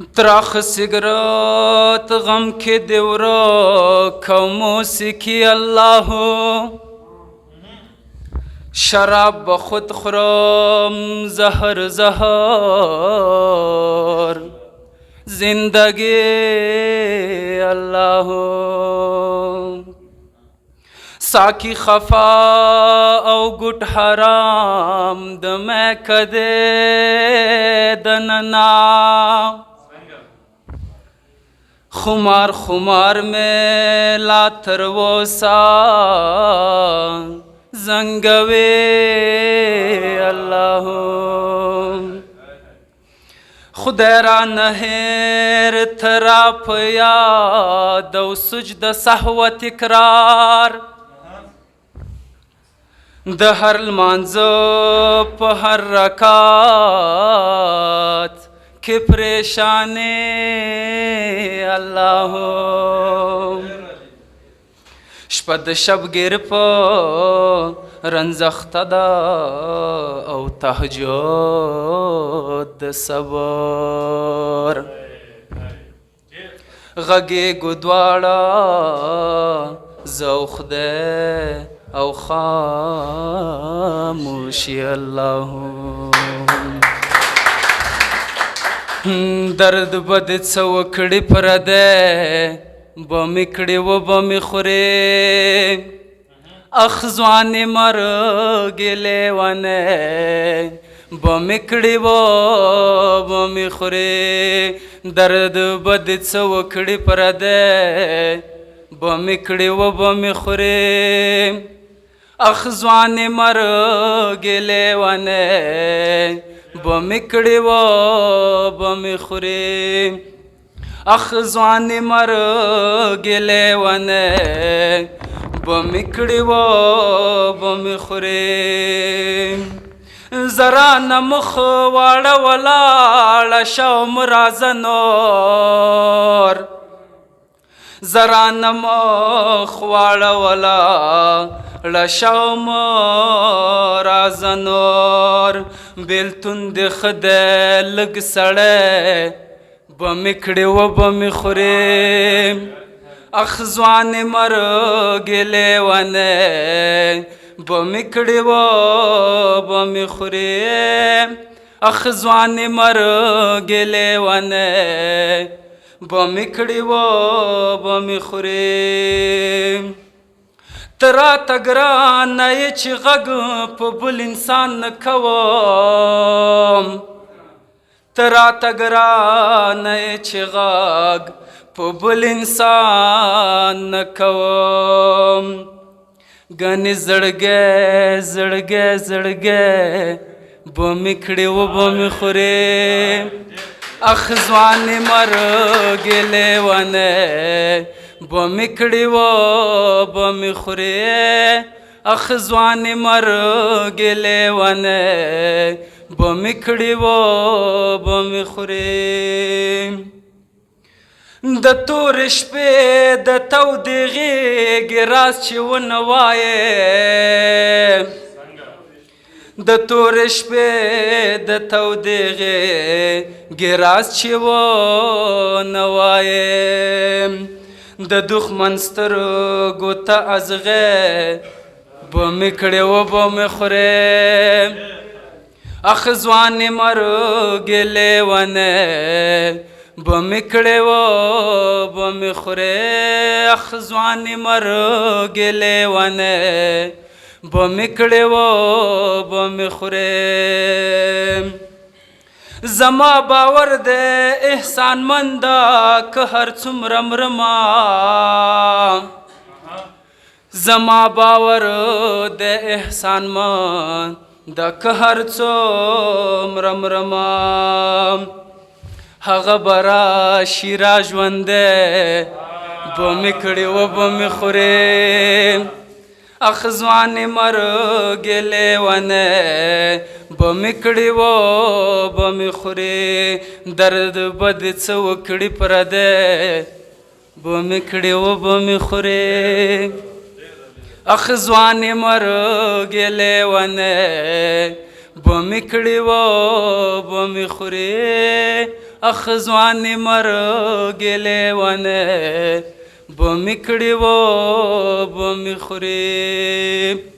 تراخ سگرات غم کے دیورو کو موسیقی اللہ شراب بخود خرم زہر زہر زندگی اللہ ساکی خفا او گٹ حرام دمے کدے دننا خمار خمار میں لا تروسا زنگوے اللہ خدیرا نہیر تھرا پیا دو سجد سہو تکرار دہر المانزو پہر رکات کہ پریشانے اللہ شپد شب گر پا رنزخت دا او تہجد صبر غگے گدواڑا زوخ دے او خاموشی اللہ درد بد څوکړې پر ده بمې کړې و بمې خورې اخزوانې مرګې لیونې بمې کړې و بمې خورې درد بد څوکړې پر ده بمې کړې و بمې خورې اخزوانې مرګې لیونې بمې کړې و بمې خورې اخزوانې مرګې لیونې بمې کړې و بمې خورې ذرا نه مخ واړه ولاړه شوم رازه نور ذرا نه مخ واړه ولاړه شوم رازه نور بیلتون د خدای لږ سړی بمې کړې و بمې خورې اخزوانې مرګې لیونې بمې کړې و بمې خورې اخزوانې مرګې لیونې بمې کړې و بمې خورې ترا تګرانه یې چې غږ په بل انسان نه کوم ترا تګرانه یې چې غږ په بل انسان نه کوم ګنې زړګی زړګی زړګی بمې کړې و بمې خورې اخزوانې مرګې لیونې بمې کړې و بمې خورې اخزوانې مرګې لیونې بمې کړې و بمې خورې د تورې شپې د تودې غېږې راز چې ونه وایې د تورې شپې د تودې غېږې راز چې ونه وایې د دښمن سترګو ته ازغې بمې کړې و بمې خورې اخزوانې مرګې لیونې بمې کړې و بمې خورې اخزوانې مرګې لیونې بمې کړې و بمې خورې زما باور دې احسان منده که هر څومره مرما زما باور دې احسان منده که هر څومره مرما هغه به راشي را ژوندی بمې کړې و بمې خورې اخزوانې مرګې لیونې بمې کړې و بمې خورې درد بد څه وکړي پردی بمې کړې و بمې خورې اخزوانې مرګې لیونې بمې کړې و بمې خورې اخ ځوانې مرګې لیونی به مې کړي و به مې خوري